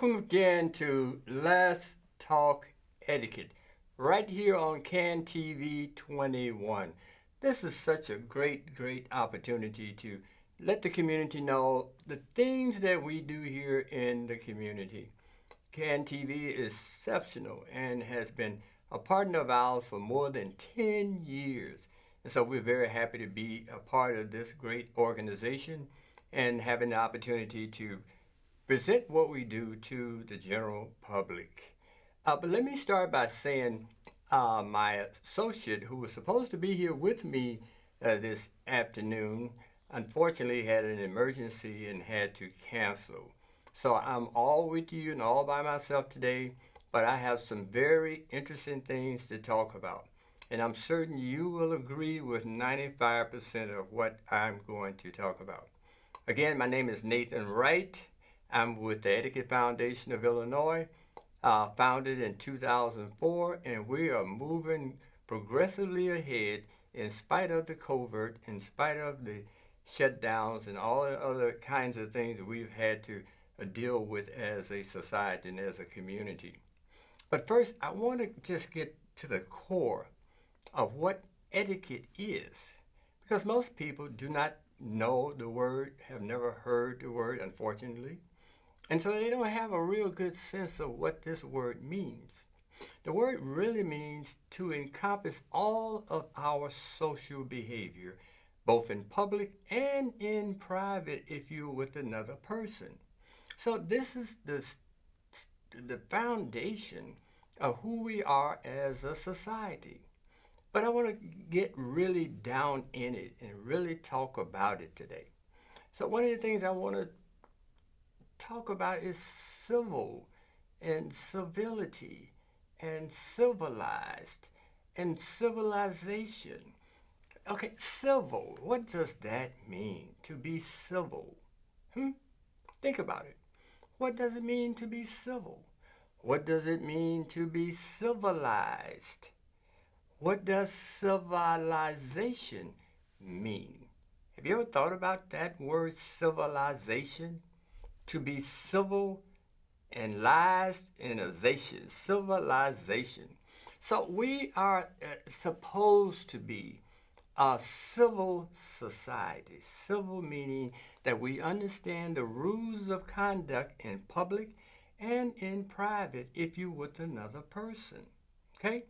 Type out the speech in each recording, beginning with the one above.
Welcome again to Let's Talk Etiquette, right here on CAN TV 21. This is such a great opportunity to let the community know the things that we do here in the community. CAN TV is exceptional and has been a partner of ours for more than 10 years. And so we're very happy to be a part of this great organization and having the opportunity to present what we do to the general public. But let me start by saying my associate, who was supposed to be here with me this afternoon, unfortunately had an emergency and had to cancel. So I'm all with you and all by myself today, but I have some very interesting things to talk about. And I'm certain you will agree with 95% of what I'm going to talk about. Again, my name is Nathan Wright. I'm with the Etiquette Foundation of Illinois, founded in 2004, and we are moving progressively ahead in spite of the COVID, in spite of the shutdowns and all the other kinds of things that we've had to deal with as a society and as a community. But first, I want to just get to the core of what etiquette is, because most people do not know the word, have never heard the word, unfortunately. And so they don't have a real good sense of what this word means. The word really means to encompass all of our social behavior, both in public and in private if you're with another person. So this is the foundation of who we are as a society. But I want to get really down in it and really talk about it today. So one of the things I want to talk about is civil and civility and civilized and civilization. Okay, civil, what does that mean, to be civil? Think about it. What does it mean to be civil? What does it mean to be civilized? What does civilization mean? Have you ever thought about that word civilization? To be civil and lies in civilization. So we are supposed to be a civil society. Civil meaning that we understand the rules of conduct in public and in private if you're with another person. Okay?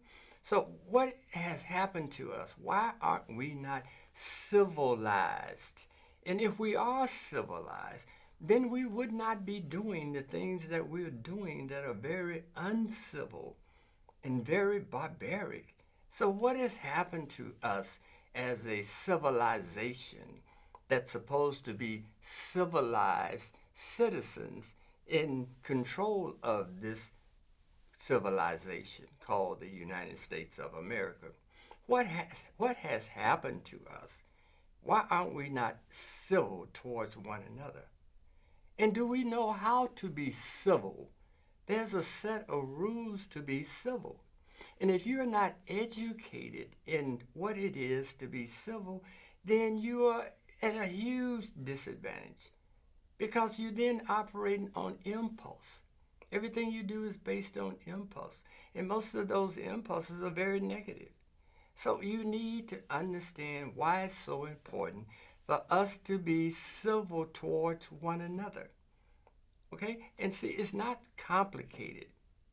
So what has happened to us? Why aren't we not civilized? And if we are civilized, then we would not be doing the things that we're doing that are very uncivil and very barbaric. So what has happened to us as a civilization that's supposed to be civilized citizens in control of this civilization called the United States of America? What has happened to us? Why aren't we not civil towards one another? And do we know how to be civil? There's a set of rules to be civil. And if you're not educated in what it is to be civil, then you are at a huge disadvantage because you're then operating on impulse. Everything you do is based on impulse. And most of those impulses are very negative. So you need to understand why it's so important for us to be civil towards one another. Okay? And see, it's not complicated.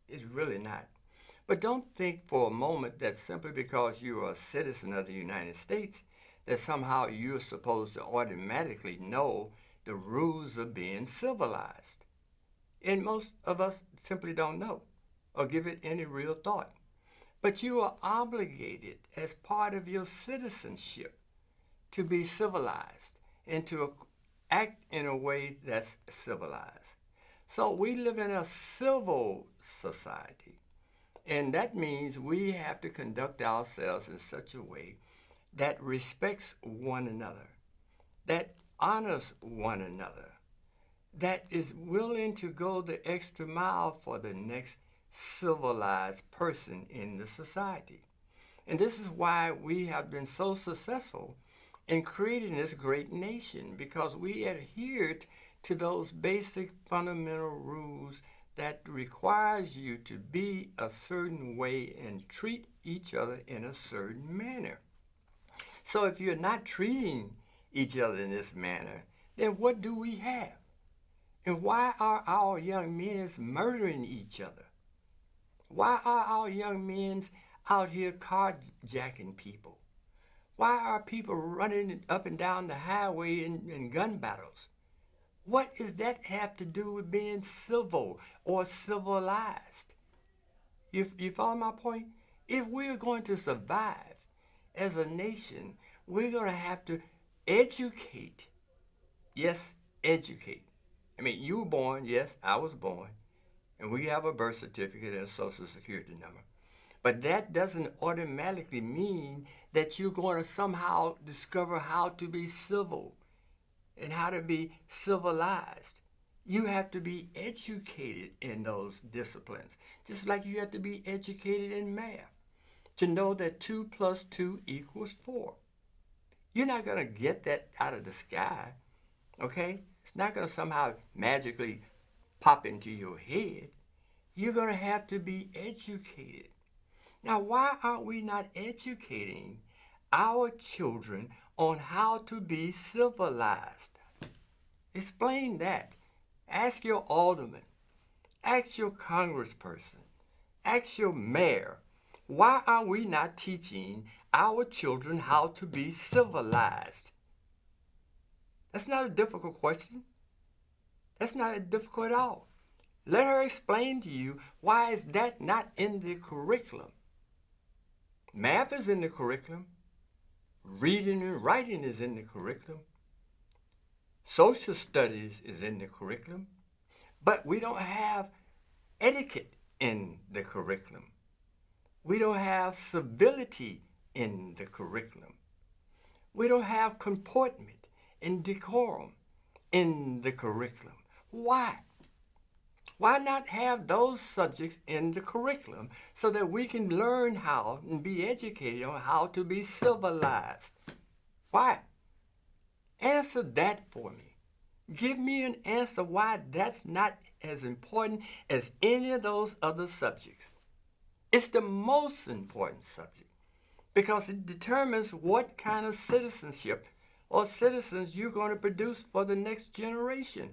It's really not. But don't think for a moment that simply because you're a citizen of the United States, that somehow you're supposed to automatically know the rules of being civilized. And most of us simply don't know or give it any real thought. But you are obligated as part of your citizenship to be civilized and to act in a way that's civilized. So we live in a civil society, and that means we have to conduct ourselves in such a way that respects one another, that honors one another, that is willing to go the extra mile for the next civilized person in the society. And this is why we have been so successful in creating this great nation, because we adhered to those basic fundamental rules that requires you to be a certain way and treat each other in a certain manner. So if you're not treating each other in this manner, then what do we have? And why are our young men murdering each other? Why are our young men out here carjacking people? Why are people running up and down the highway in gun battles? What does that have to do with being civil or civilized? You follow my point? If we're going to survive as a nation, we're going to have to educate. Yes, educate. I mean, you were born. Yes, I was born. And we have a birth certificate and a social security number. But that doesn't automatically mean that you're going to somehow discover how to be civil and how to be civilized. You have to be educated in those disciplines, just like you have to be educated in math to know that 2 plus 2 equals 4. You're not going to get that out of the sky, okay? It's not going to somehow magically pop into your head. You're going to have to be educated. Now, why aren't we not educating our children on how to be civilized? Explain that. Ask your alderman. Ask your congressperson. Ask your mayor. Why are we not teaching our children how to be civilized? That's not a difficult question. That's not difficult at all. Let her explain to you why is that not in the curriculum. Math is in the curriculum. Reading and writing is in the curriculum. Social studies is in the curriculum. But we don't have etiquette in the curriculum. We don't have civility in the curriculum. We don't have comportment and decorum in the curriculum. Why? Why not have those subjects in the curriculum so that we can learn how and be educated on how to be civilized? Why? Answer that for me. Give me an answer why that's not as important as any of those other subjects. It's the most important subject because it determines what kind of citizenship or citizens you're going to produce for the next generation.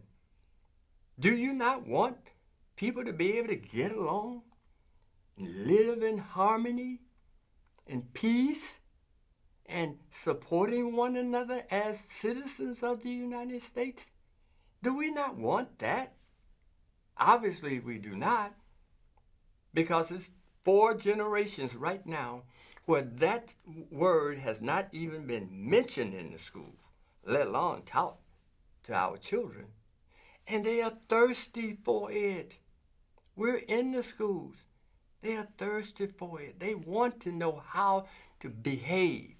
Do you not want people to be able to get along and live in harmony and peace and supporting one another as citizens of the United States? Do we not want that? Obviously, we do not, because it's 4 generations right now where that word has not even been mentioned in the schools, let alone taught to our children. And they are thirsty for it. We're in the schools. They are thirsty for it. They want to know how to behave.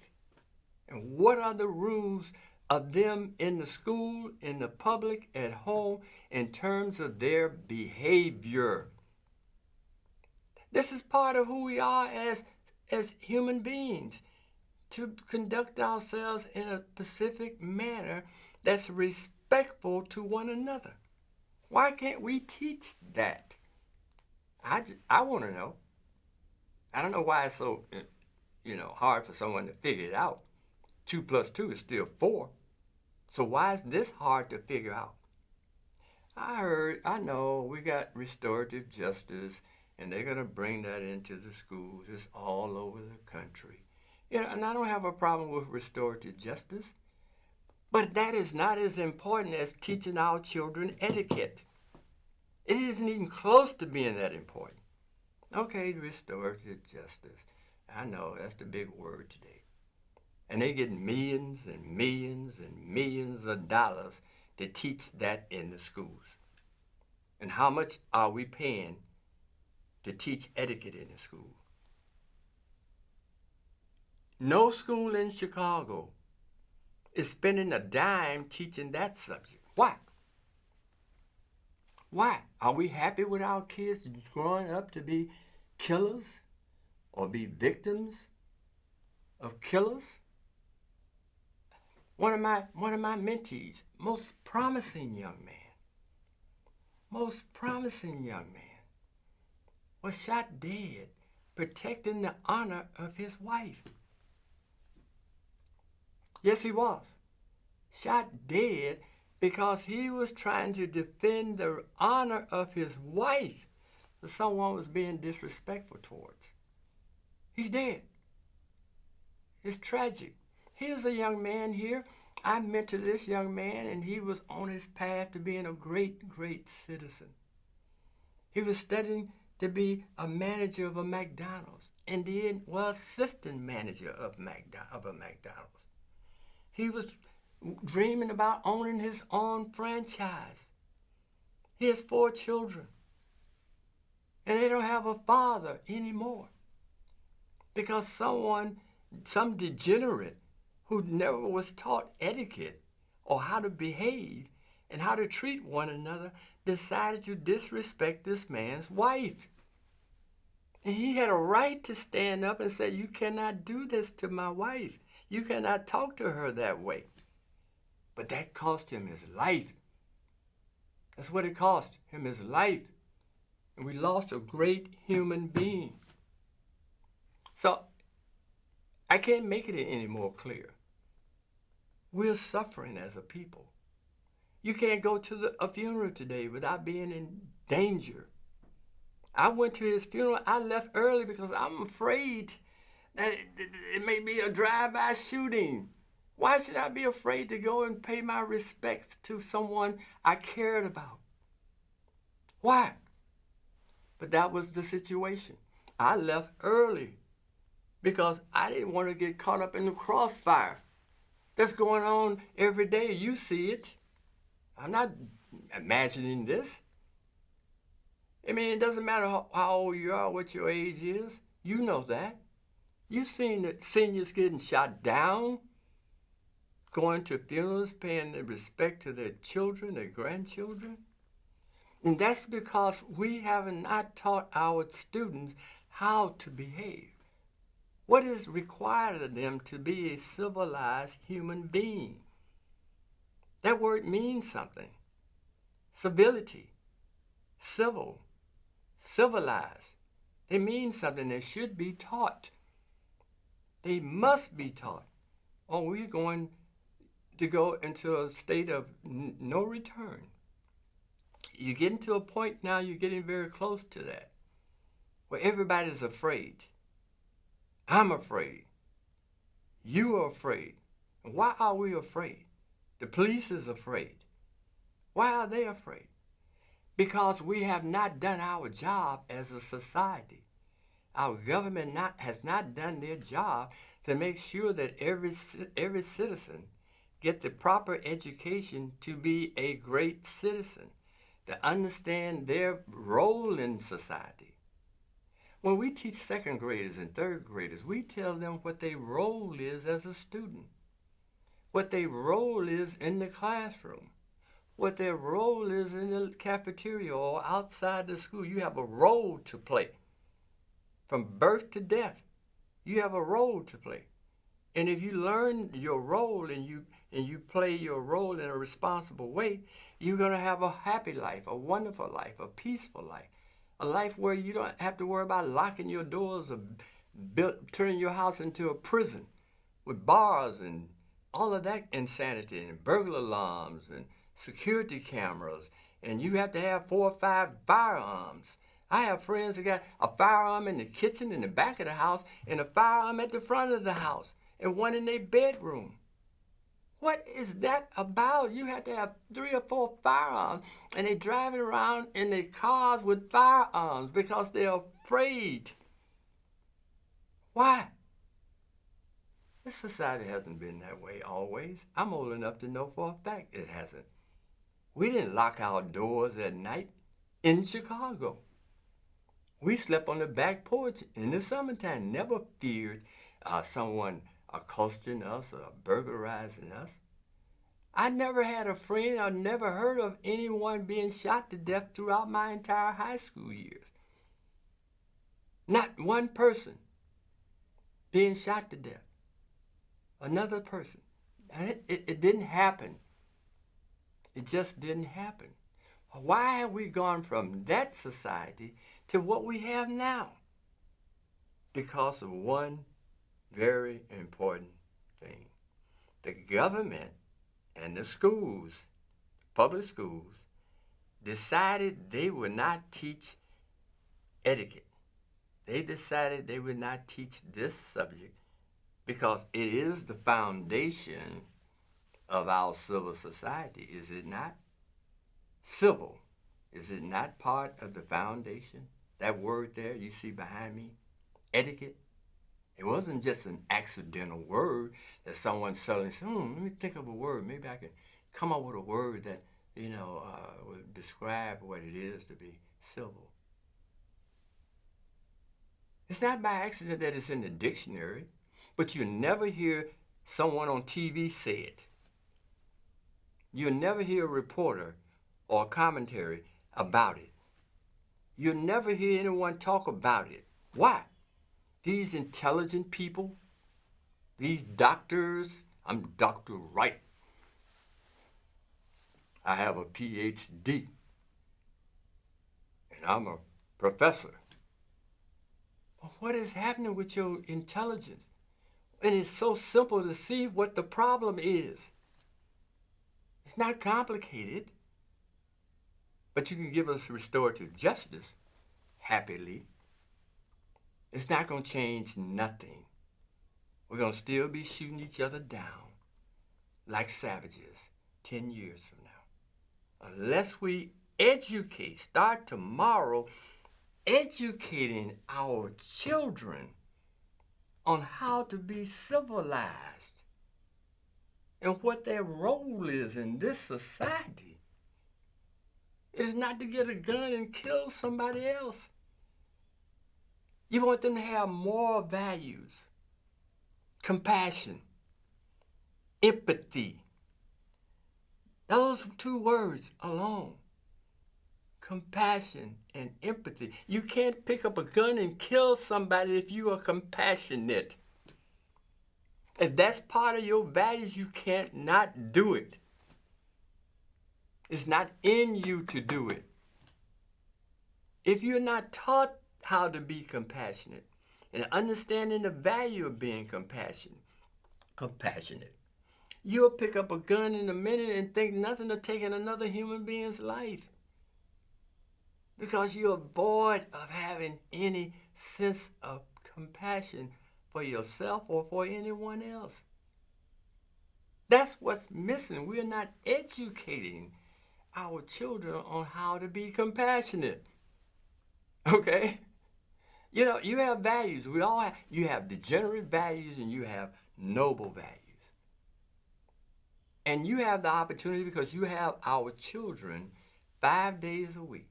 And what are the rules of them in the school, in the public, at home, in terms of their behavior. This is part of who we are as human beings, to conduct ourselves in a specific manner that's respectful to one another. Why can't we teach that? I want to know. I don't know why it's so, hard for someone to figure it out. 2 plus 2 is still 4. So why is this hard to figure out? I know we got restorative justice, and they're going to bring that into the schools. It's all over the country. And I don't have a problem with restorative justice, but that is not as important as teaching our children etiquette. It isn't even close to being that important. Okay, restorative justice. I know, that's the big word today. And they get millions and millions and millions of dollars to teach that in the schools. And how much are we paying to teach etiquette in the school? No school in Chicago is spending a dime teaching that subject. Why? Why? Are we happy with our kids growing up to be killers or be victims of killers? One of my mentees, most promising young man, most promising young man, was shot dead protecting the honor of his wife. Yes, he was shot dead because he was trying to defend the honor of his wife that someone was being disrespectful towards. He's dead. It's tragic. Here's a young man here. I mentored this young man, and he was on his path to being a great, great citizen. He was studying to be a manager of a McDonald's, and then was assistant manager of a McDonald's. He was dreaming about owning his own franchise. He has 4 children, and they don't have a father anymore because some degenerate who never was taught etiquette or how to behave and how to treat one another decided to disrespect this man's wife. And he had a right to stand up and say, "You cannot do this to my wife. You cannot talk to her that way." But that cost him his life. That's what it cost him, his life. And we lost a great human being. So I can't make it any more clear. We're suffering as a people. You can't go to a funeral today without being in danger. I went to his funeral. I left early because I'm afraid that it may be a drive-by shooting. Why should I be afraid to go and pay my respects to someone I cared about? Why? But that was the situation. I left early because I didn't want to get caught up in the crossfire that's going on every day. You see it. I'm not imagining this. I mean, it doesn't matter how old you are, what your age is. You know that. You've seen the seniors getting shot down, going to funerals, paying the respect to their children, their grandchildren. And that's because we have not taught our students how to behave. What is required of them to be a civilized human being? That word means something. Civility, civil, civilized. They mean something that should be taught. They must be taught, or we're going to go into a state of no return. You're getting to a point now, you're getting very close to that, where everybody's afraid. I'm afraid. You are afraid. And why are we afraid? The police is afraid. Why are they afraid? Because we have not done our job as a society. Our government has not done their job to make sure that every citizen get the proper education to be a great citizen, to understand their role in society. When we teach second graders and third graders, we tell them what their role is as a student, what their role is in the classroom, what their role is in the cafeteria or outside the school. You have a role to play. From birth to death, you have a role to play. And if you learn your role and you play your role in a responsible way, you're going to have a happy life, a wonderful life, a peaceful life, a life where you don't have to worry about locking your doors or turning your house into a prison with bars and all of that insanity and burglar alarms and security cameras, and you have to have 4 or 5 firearms. I have friends that got a firearm in the kitchen in the back of the house and a firearm at the front of the house and one in their bedroom. What is that about? You have to have 3 or 4 firearms, and they're driving around in their cars with firearms because they're afraid. Why? This society hasn't been that way always. I'm old enough to know for a fact it hasn't. We didn't lock our doors at night in Chicago. We slept on the back porch in the summertime, never feared someone accosting us or burglarizing us. I never had a friend or never heard of anyone being shot to death throughout my entire high school years. Not one person being shot to death. Another person. And it didn't happen. It just didn't happen. Why have we gone from that society to what we have now? Because of one very important thing. The government and the schools, public schools, decided they would not teach etiquette. They decided they would not teach this subject because it is the foundation of our civil society, is it not? Civil, is it not part of the foundation? That word there you see behind me, etiquette, it wasn't just an accidental word that someone suddenly said, let me think of a word. Maybe I can come up with a word that, would describe what it is to be civil. It's not by accident that it's in the dictionary, but you never hear someone on TV say it. You'll never hear a reporter or a commentary about it. You'll never hear anyone talk about it. Why? These intelligent people, these doctors, I'm Dr. Wright. I have a PhD, and I'm a professor. But what is happening with your intelligence? And it's so simple to see what the problem is. It's not complicated, but you can give us restorative justice happily. It's not going to change nothing. We're going to still be shooting each other down like savages 10 years from now. Unless we educate, start tomorrow educating our children on how to be civilized and what their role is in this society. It is not to get a gun and kill somebody else. You want them to have moral values, compassion, empathy. Those two words alone, compassion and empathy. You can't pick up a gun and kill somebody if you are compassionate. If that's part of your values, you can't not do it. It's not in you to do it. If you're not taught how to be compassionate and understanding the value of being compassionate, you'll pick up a gun in a minute and think nothing of taking another human being's life because you're void of having any sense of compassion for yourself or for anyone else. That's what's missing. We're not educating our children on how to be compassionate. Okay? You have values. We all have. You have degenerate values and you have noble values. And you have the opportunity because you have our children 5 days a week,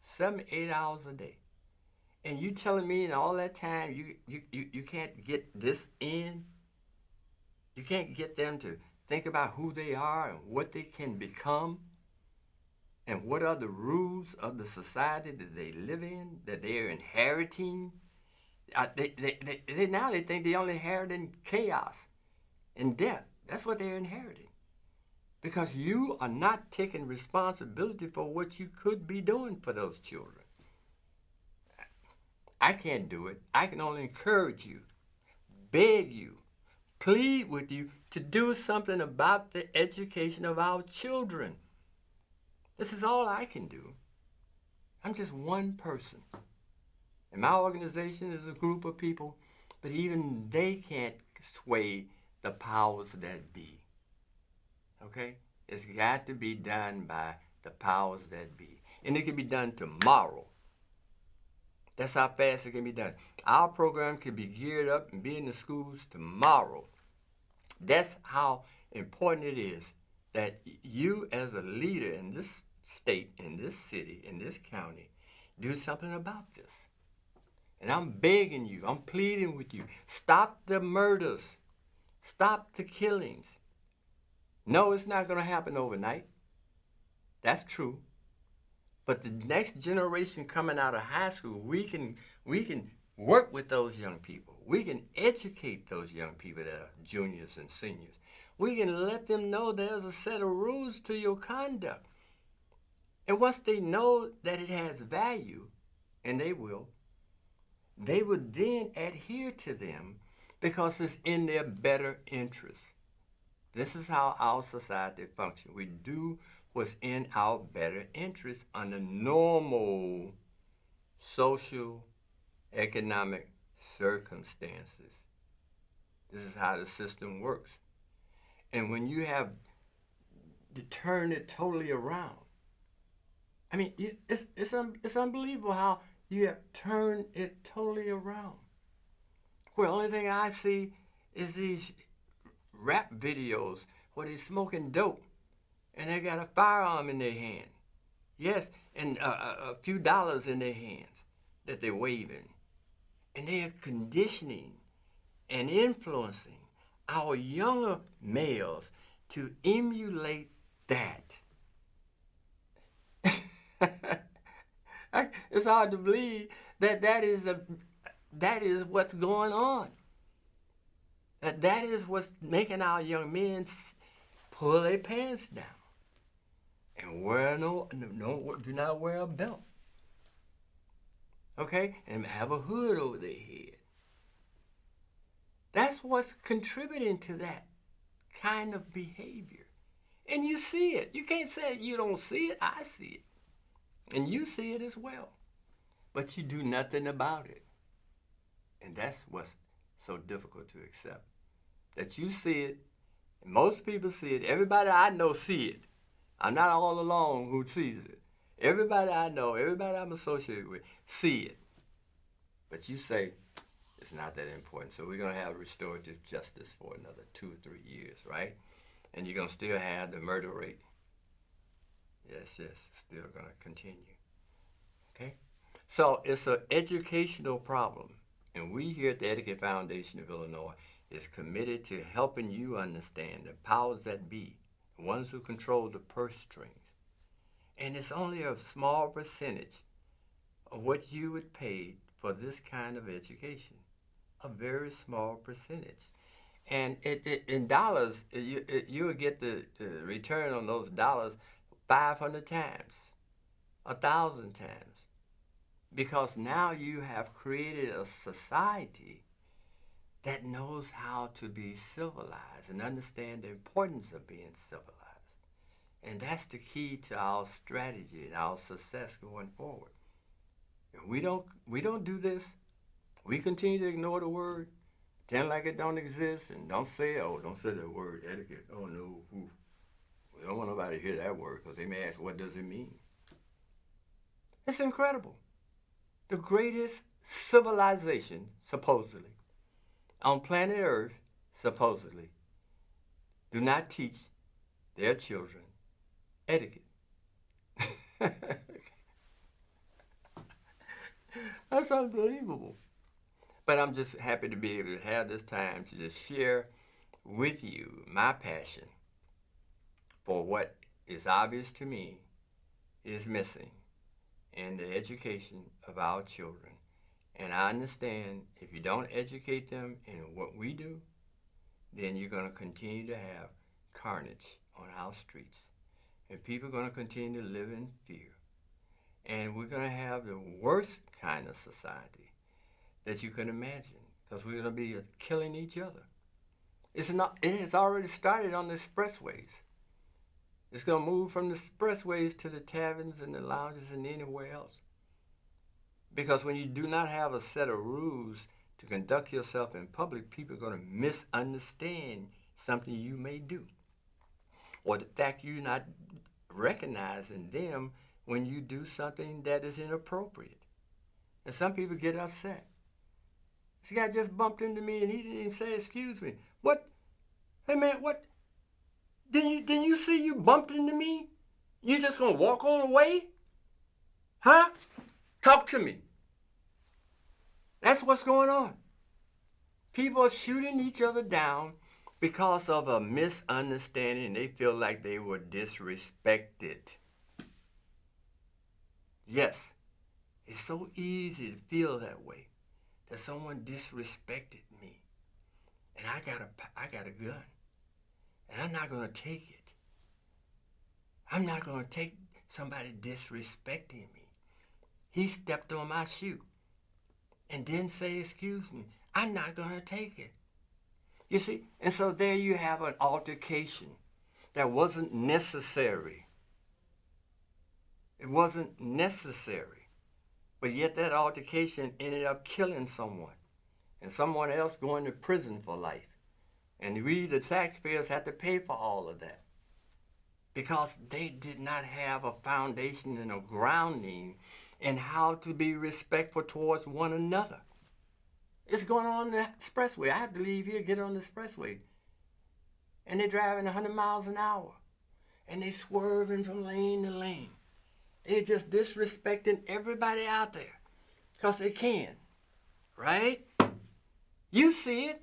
7, 8 hours a day. And you telling me in all that time you can't get this in? You can't get them to think about who they are and what they can become? And what are the rules of the society that they live in, that they're inheriting? Now they think they only inheriting chaos and death. That's what they're inheriting. Because you are not taking responsibility for what you could be doing for those children. I can't do it. I can only encourage you, beg you, plead with you to do something about the education of our children. This is all I can do. I'm just one person. And my organization is a group of people, but even they can't sway the powers that be. Okay? It's got to be done by the powers that be. And it can be done tomorrow. That's how fast it can be done. Our program can be geared up and be in the schools tomorrow. That's how important it is that you as a leader in this state, in this city, in this county, do something about this. And I'm begging you, I'm pleading with you, stop the murders, stop the killings. No, it's not going to happen overnight. That's true. But the next generation coming out of high school, we can work with those young people. We can educate those young people that are juniors and seniors. We can let them know there's a set of rules to your conduct. And once they know that it has value, and they would then adhere to them because it's in their better interest. This is how our society functions. We do what's in our better interest under normal social, economic circumstances. This is how the system works. And when you have to turn it totally around, I mean, it's unbelievable how you have turned it totally around. Well, the only thing I see is these rap videos where they're smoking dope and they got a firearm in their hand. Yes, and a few dollars in their hands that they're waving. And they are conditioning and influencing our younger males to emulate that. It's hard to believe that that is what's going on. That is what's making our young men pull their pants down and do not wear a belt. Okay, and have a hood over their head. That's what's contributing to that kind of behavior. And you see it. You can't say you don't see it. I see it. And you see it as well. But you do nothing about it. And that's what's so difficult to accept. That you see it, and most people see it. Everybody I know see it. I'm not all alone who sees it. Everybody I know, everybody I'm associated with, see it. But you say it's not that important. So we're going to have restorative justice for another 2 or 3 years, right? And you're going to still have the murder rate. Yes, still going to continue. Okay? So it's an educational problem. And we here at the Etiquette Foundation of Illinois is committed to helping you understand the powers that be, the ones who control the purse strings. And it's only a small percentage of what you would pay for this kind of education. A very small percentage. And in dollars, you will get the return on those dollars 500 times, 1,000 times. Because now you have created a society that knows how to be civilized and understand the importance of being civilized. And that's the key to our strategy and our success going forward. If we don't do this, we continue to ignore the word, pretend like it don't exist, and don't say that word, etiquette. Oh, no. We don't want nobody to hear that word because they may ask, what does it mean? It's incredible. The greatest civilization, supposedly, on planet Earth, supposedly, do not teach their children etiquette. That's unbelievable. But I'm just happy to be able to have this time to just share with you my passion for what is obvious to me is missing in the education of our children. And I understand if you don't educate them in what we do, then you're going to continue to have carnage on our streets. And people are going to continue to live in fear. And we're going to have the worst kind of society that you can imagine, because we're going to be killing each other. It has already started on the expressways. It's going to move from the expressways to the taverns and the lounges and anywhere else. Because when you do not have a set of rules to conduct yourself in public, people are going to misunderstand something you may do. Or the fact you're not recognizing them when you do something that is inappropriate. And some people get upset. This guy just bumped into me and he didn't even say, excuse me. What? Hey man, what? Didn't you see you bumped into me? You just gonna walk on away? Huh? Talk to me. That's what's going on. People are shooting each other down because of a misunderstanding. They feel like they were disrespected. Yes, it's so easy to feel that way, that someone disrespected me, and I got a gun, and I'm not going to take it. I'm not going to take somebody disrespecting me. He stepped on my shoe and didn't say, excuse me. I'm not going to take it. You see? And so there you have an altercation that wasn't necessary. It wasn't necessary. But yet that altercation ended up killing someone and someone else going to prison for life. And we, the taxpayers, had to pay for all of that because they did not have a foundation and a grounding in how to be respectful towards one another. It's going on the expressway. I have to leave here, get on the expressway. And they're driving 100 miles an hour. And they swerving from lane to lane. They're just disrespecting everybody out there because they can, right? You see it.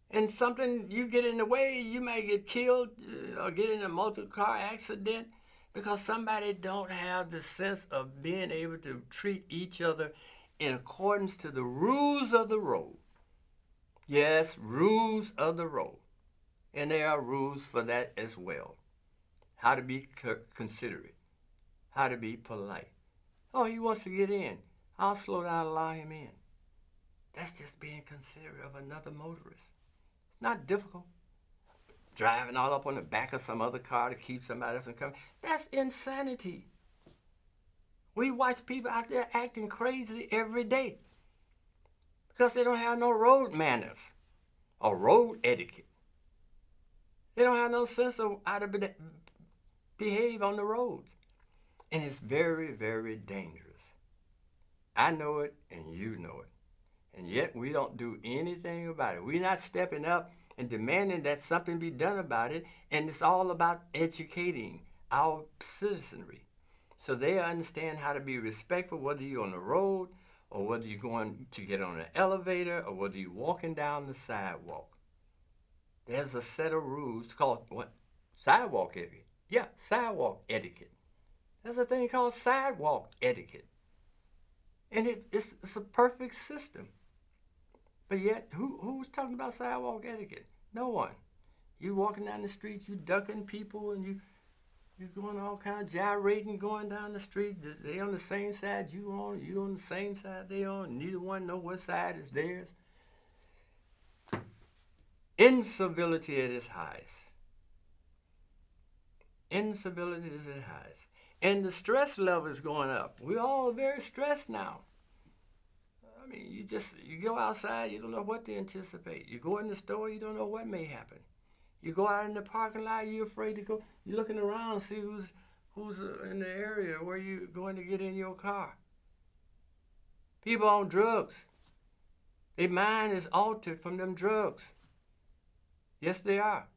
And something, you get in the way, you may get killed or get in a multi-car accident because somebody don't have the sense of being able to treat each other in accordance to the rules of the road. Yes, rules of the road. And there are rules for that as well. How to be considerate. How to be polite. Oh, he wants to get in. I'll slow down and allow him in. That's just being considerate of another motorist. It's not difficult. Driving all up on the back of some other car to keep somebody else from coming. That's insanity. We watch people out there acting crazy every day because they don't have no road manners or road etiquette. They don't have no sense of how to behave on the roads. And it's very, very dangerous. I know it and you know it. And yet we don't do anything about it. We're not stepping up and demanding that something be done about it. And it's all about educating our citizenry so they understand how to be respectful, whether you're on the road or whether you're going to get on an elevator or whether you're walking down the sidewalk. There's a set of rules called what? Sidewalk etiquette. Yeah, sidewalk etiquette. There's a thing called sidewalk etiquette. And it's a perfect system. But yet, who's talking about sidewalk etiquette? No one. You walking down the street, you ducking people, and you're going all kind of gyrating going down the street. They on the same side you on the same side they on. Neither one know what side is theirs. Incivility at its highest. Incivility is at its highest. And the stress level is going up. We're all very stressed now. I mean, you go outside, you don't know what to anticipate. You go in the store, you don't know what may happen. You go out in the parking lot, you're afraid to go. You're looking around, see who's in the area where you're going to get in your car. People on drugs. Their mind is altered from them drugs. Yes, they are.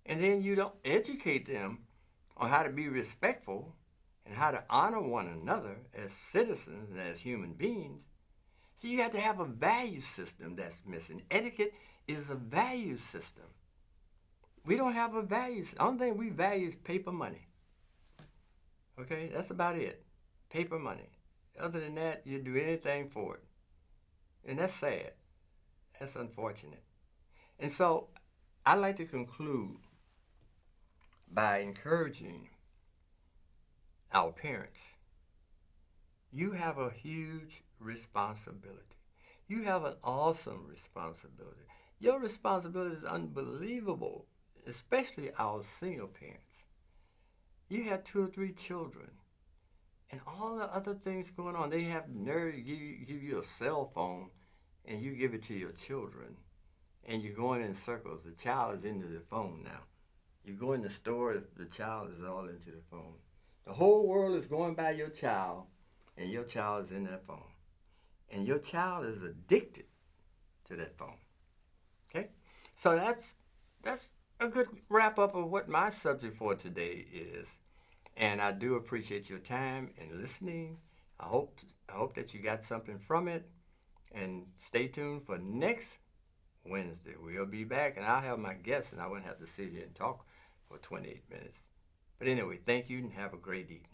And then you don't educate them on how to be respectful and how to honor one another as citizens and as human beings. So you have to have a value system that's missing. Etiquette is a value system. We don't have a value system. The only thing we value is paper money. Okay, that's about it. Paper money. Other than that, you do anything for it. And that's sad. That's unfortunate. And so I'd like to conclude by encouraging our parents. You have a huge responsibility. You have an awesome responsibility. Your responsibility is unbelievable, especially our single parents. You have 2 or 3 children, and all the other things going on. They have the nerve to give you a cell phone, and you give it to your children, and you're going in circles. The child is into the phone now. You go in the store, the child is all into the phone. The whole world is going by your child, and your child is in that phone. And your child is addicted to that phone. Okay? So that's a good wrap-up of what my subject for today is. And I do appreciate your time and listening. I hope that you got something from it. And stay tuned for next Wednesday. We'll be back, and I'll have my guests, and I won't have to sit here and talk for 28 minutes. But anyway, thank you, and have a great evening.